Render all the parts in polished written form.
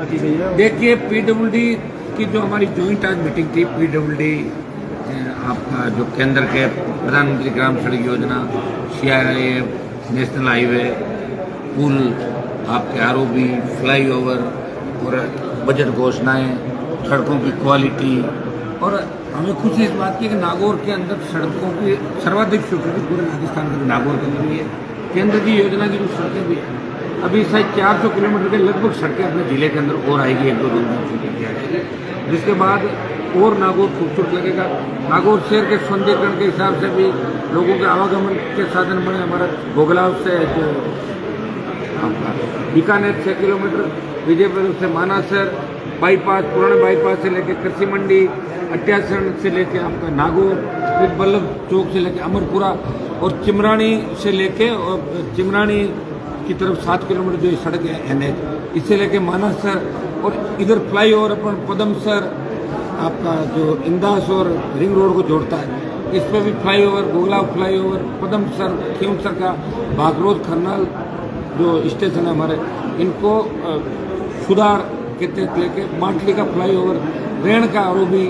देखिए, पीडब्ल्यूडी की जो हमारी जॉइंट आज मीटिंग थी, पीडब्ल्यूडी आपका जो केंद्र के प्रधानमंत्री ग्राम सड़क योजना, सीआईए, नेशनल हाईवे, पुल, आपके आरओबी, फ्लाईओवर और बजट घोषणाएं, सड़कों की क्वालिटी, और हमें खुशी इस बात की कि नागौर के अंदर सड़कों की सर्वाधिक स्वीकृति पूरे राजस्थान के नागौर के अंदर भी है। केंद्र की योजना की जो सड़कें भी है, अभी शायद 400 किलोमीटर के लगभग सड़कें अपने जिले के अंदर और आएगी, 1-2 दिन में स्वीकृति आएगी, जिसके बाद और नागौर खूबसूरत लगेगा। नागौर शहर के सौंदर्यीकरण के हिसाब से भी लोगों के आवागमन के साधन बने। हमारा गोगलाव से जो आपका बीकानेर 6 किलोमीटर, विजयपुर से मानासर बाईपास, पुराने बाईपास से लेकर कृषि मंडी, अट्यासरण से लेकर आपका नागौर, फिर बल्लभ चौक से लेकर अमरपुरा, और चिमरानी से लेके और चिमरानी की तरफ 7 किलोमीटर जो सड़क है एनएच, इससे लेके मानासर, और इधर फ्लाईओवर अपन पदमसर आपका जो इंदास और रिंग रोड को जोड़ता है, इस पर भी फ्लाईओवर, गोगलाव फ्लाईओवर, पदमसर, खींवसर का बागरोद खरनाल जो स्टेशन है हमारे, इनको सुधार के तहत लेके माटली का फ्लाईओवर, रेण का आरओबी,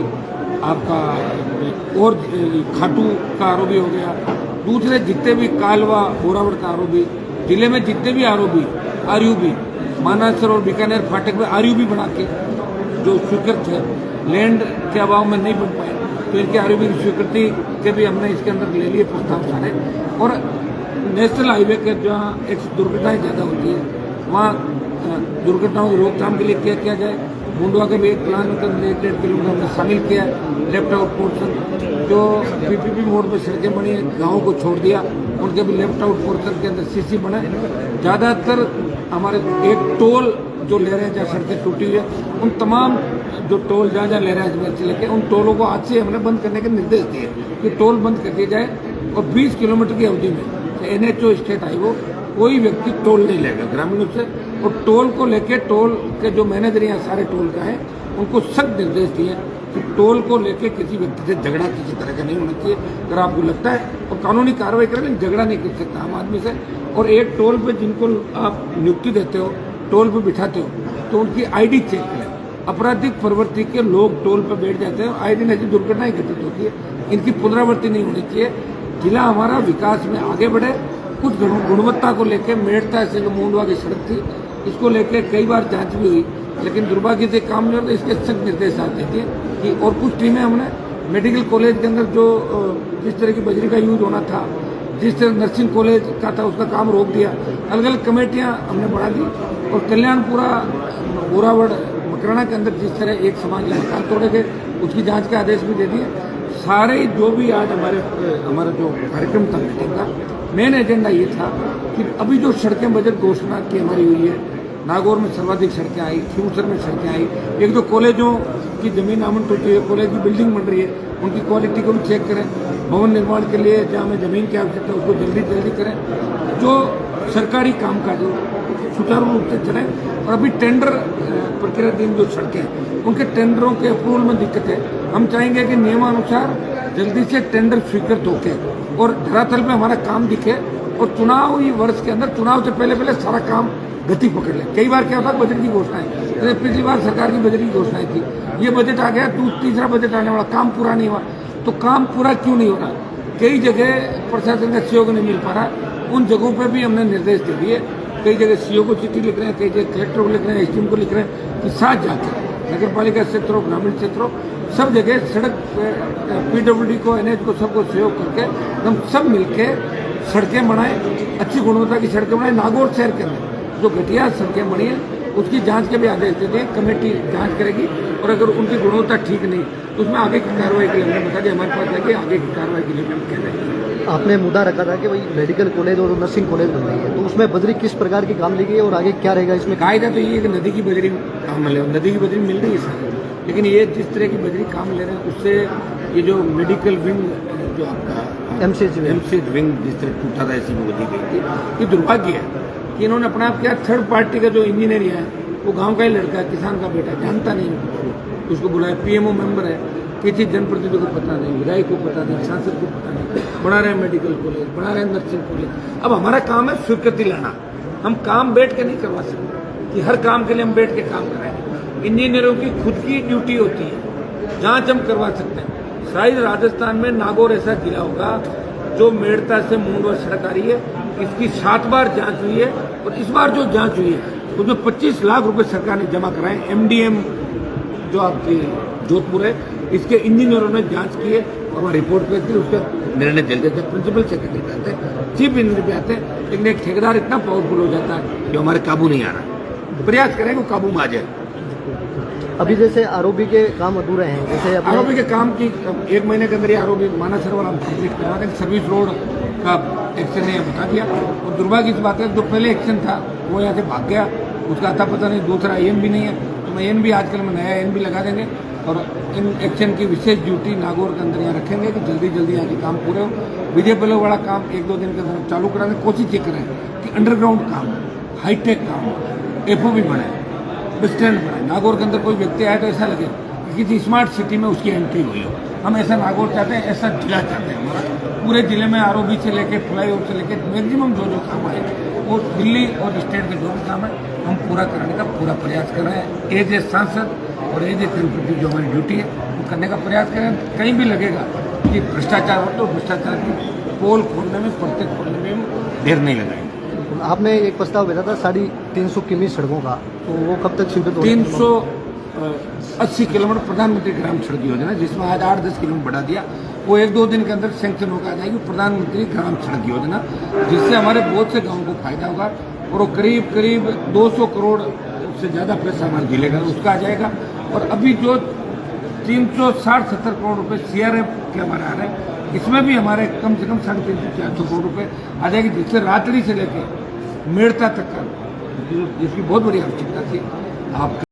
आपका और खाटू का आरओबी हो गया, दूसरे जितने भी कालवा बोरावड़ का आरओबी, जिले में जितने भी आरयूबी मानासर और बीकानेर फाटक में आरयूबी बना के जो स्वीकृत है, लैंड के अभाव में नहीं बन पाए, तो इनके आरयूबी की स्वीकृति के भी हमने इसके अंदर ले लिए प्रस्ताव सारे। और नेशनल हाईवे के जहाँ एक दुर्घटनाएं ज़्यादा होती है, वहाँ दुर्घटनाओं की रोकथाम के लिए क्या किया जाए, मुंडवा के भी एक प्लान के 1.5 किलोमीटर हमने शामिल किया है। लेफ्ट आउट पोर्शन जो पीपीपी मोड में सड़कें बनी है, गाँव को छोड़ दिया, उनके भी लेफ्ट आउट पोर्शन के अंदर सीसी बना। ज़्यादातर हमारे एक टोल जो ले रहे हैं, जहाँ सड़कें टूटी हुई है, उन तमाम जो टोल जहाँ जहाँ ले रहे हैं से लेके उन टोलों को आज से हमने बंद करने के निर्देश दिए कि टोल बंद कर दिए जाए, और 20 किलोमीटर की अवधि में एनएचओ स्टेट हाईवे कोई व्यक्ति टोल नहीं लेगा ग्रामीणों से। और टोल को लेके टोल के जो मैनेजर यहाँ सारे टोल का है, उनको सख्त निर्देश दिए कि टोल को लेके किसी व्यक्ति से झगड़ा किसी तरह का नहीं होना चाहिए। अगर आपको लगता है और कानूनी कार्रवाई करें, लेकिन झगड़ा नहीं कर सकता आम आदमी से। और एक टोल पे जिनको आप नियुक्ति देते हो, टोल पे बिठाते हो, तो उनकी आईडी चेक करें। आपराधिक प्रवृत्ति के लोग टोल पे बैठ जाते हैं, आए दिन ऐसी दुर्घटनाएं घटित होती है, इनकी पुनरावृत्ति नहीं होनी चाहिए। जिला हमारा विकास में आगे बढ़े। कुछ गुणवत्ता को लेकर मेड़ता से जो मुंडवा की सड़क थी, इसको लेकर कई बार जांच भी हुई, लेकिन दुर्भाग्य से काम नहीं होता। इसके सख्त निर्देश आते थे कि, और कुछ टीमें हमने मेडिकल कॉलेज के अंदर जो जिस तरह की बजरी का यूज होना था, जिस तरह नर्सिंग कॉलेज का था, उसका काम रोक दिया। अलग अलग कमेटियां हमने बढ़ा दी, और कल्याणपुरा, बोरावड़, मकराना के अंदर जिस तरह एक समाज के मकान तोड़े गए, उसकी जांच के आदेश भी दे दिए। सारे जो भी आज हमारा जो कार्यक्रम था मीटिंग का, मेन एजेंडा ये था कि अभी जो सड़कें बजट घोषणा की हमारी हुई है, नागौर में सर्वाधिक सड़कें आई, खींवसर में सड़कें आई, एक जो कॉलेजों की जमीन आवंटित हुई है, कॉलेज की बिल्डिंग बन रही है, उनकी क्वालिटी को भी चेक करें। भवन निर्माण के लिए जहाँ हमें जमीन की आवश्यकता है, उसको जल्दी करें। जो सरकारी कामकाज सुचारू रूप से चले। और अभी टेंडर प्रक्रियाधीन जो सड़कें, उनके टेंडरों के अप्रूवल में दिक्कत है। हम चाहेंगे कि नियमानुसार जल्दी से टेंडर स्वीकृत होके और धरातल पे हमारा काम दिखे, और चुनावी वर्ष के अंदर, चुनाव से पहले सारा काम गति पकड़ ले। कई बार क्या होता है, बजट की घोषणाएं, जैसे पिछली बार सरकार की बजट की घोषणाएं थी, ये बजट आ गया, तीसरा बजट आने वाला, काम पूरा नहीं हुआ। तो काम पूरा क्यों नहीं हो रहा? कई जगह प्रशासन का सहयोग नहीं मिल पा रहा, उन जगहों पर भी हमने निर्देश दे दिए। कई जगह सीओ को चिट्ठी लिख रहे हैं, कई जगह कलेक्टर को लिख रहे हैं, एसडीएम को लिख रहे हैं कि साथ जाकर नगर पालिका क्षेत्रों, ग्रामीण क्षेत्रों, सब जगह सड़क पीडब्ल्यूडी को, एनएच को, सबको सहयोग करके हम सब मिलके सड़कें बनाएं, अच्छी गुणवत्ता की सड़कें बनाएं। नागौर शहर के अंदर जो घटिया सड़कें बनी है, उसकी जांच के भी आदेश देते हैं, कमेटी जांच करेगी, और अगर उनकी गुणवत्ता ठीक नहीं तो उसमें आगे की कार्रवाई के लिए हमने बता दिया, हमारे पास जाके आगे की कार्रवाई के लिए हम कह रहे हैं। आपने मुद्दा रखा था कि भाई मेडिकल कॉलेज और नर्सिंग कॉलेज बन रही है, तो उसमें बजरी किस प्रकार की काम ली गई है और आगे क्या रहेगा इसमें? कायदा तो ये है कि नदी की बजरी काम मिले, नदी की बजरी मिल रही है सारी, लेकिन ये जिस तरह की बजरी काम ले रहे हैं, उससे ये जो मेडिकल विंग जो आपका एमसीएच विंग जिस तरह टूटा था, ऐसी वो दी गई थी। ये दुर्भाग्य है कि इन्होंने अपना आप किया। थर्ड पार्टी का जो इंजीनियर है, वो गाँव का ही लड़का है, किसान का बेटा, जानता नहीं है, उसको बुलाया, पीएमओ मेंबर है, किसी जनप्रतिनिधि को पता नहीं, विधायक को पता नहीं, सांसद को पता नहीं, बना रहे हैं मेडिकल कॉलेज, बना रहे हैं नर्सिंग कॉलेज। अब हमारा काम है स्वीकृति लाना, हम काम बैठ के नहीं करवा सकते कि हर काम के लिए हम बैठ के काम कराएं। इंजीनियरों की खुद की ड्यूटी होती है, जांच हम करवा सकते हैं। शायद राजस्थान में नागौर ऐसा जिला होगा जो मेड़ता से मूंडवा सड़क आ रही है, इसकी 7 बार जांच हुई है और इस बार जो जांच हुई है उसमें 25 लाख रुपए सरकार ने जमा कराए। MDM जो आपकी जोधपुर है, इसके इंजीनियरों ने जांच की है और वह रिपोर्ट पे थी, उसका निर्णय जल्दी से प्रिंसिपल सेक्रेटरी पे आते हैं, चीफ इंजीनियर पे आते हैं, लेकिन एक ठेकेदार इतना पावरफुल हो जाता है जो हमारे काबू नहीं आ रहा। प्रयास करें वो काबू में आ जाए। अभी जैसे आरओबी के काम अधूरे हैं, जैसे आरओबी के काम की 1 महीने के अंदर ही आरओबी मानस सरोवर हम कंप्लीट करवा देंगे। सर्विस रोड का एक्शन ने बता दिया और दुर्भाग्य की बात है जो पहले एक्शन था वो यहाँ से भाग गया, उसका अता पता नहीं। दूसरा AN भी नहीं है, तो मैं AN भी आजकल में नया AN भी लगा देंगे और इन एक्शन की विशेष ड्यूटी नागौर के अंदर यहाँ रखेंगे कि जल्दी जल्दी यहाँ के काम पूरे हो। विजय पहले वाला काम 1-2 दिन के अंदर चालू कराने की कोशिश ये करें कि अंडरग्राउंड काम, हाईटेक काम, FOB बने, बस स्टैंड बने। नागौर के अंदर कोई व्यक्ति आए तो ऐसा लगे कि किसी स्मार्ट सिटी में उसकी एंट्री हुई हो। हम ऐसा नागौर चाहते हैं, ऐसा जिला चाहते हैं। हमारा पूरे जिले में आरओबी से लेके फ्लाईओवर से लेके मैक्सिमम जो काम आए वो दिल्ली और स्टेट के जो भी काम है हम पूरा कराने का पूरा प्रयास कर रहे हैं। एज ए सांसद और एज ए तिरुपति जो हमारी ड्यूटी है वो करने का प्रयास करें। कहीं भी लगेगा कि भ्रष्टाचार हो तो भ्रष्टाचार की पोल खोलने में, प्रत्येक खोलने में हम देर नहीं लगाएंगे। आपने एक प्रस्ताव भेजा था 350 किमी सड़कों का, तो वो कब तक स्वीकृत होगा? 380 किलोमीटर प्रधानमंत्री ग्राम सड़क योजना, जिसमें आज 8-10 किलोमीटर बढ़ा दिया, वो 1-2 दिन के अंदर सैंक्शन होकर आ जाएगी प्रधानमंत्री ग्राम सड़क योजना, जिससे हमारे बहुत से गांवों को फायदा होगा और वो करीब करीब 200 करोड़ से ज़्यादा पैसा हमारे जिले का उसका आ जाएगा। और अभी जो 360-70 करोड़ रुपए CRF के हमारे आ रहे हैं, इसमें भी हमारे कम से कम 350-400 करोड़ रुपए आ जाएगी, जिससे रातड़ी से लेकर मेड़ता तक का जिसकी बहुत बड़ी आवश्यकता थी। आप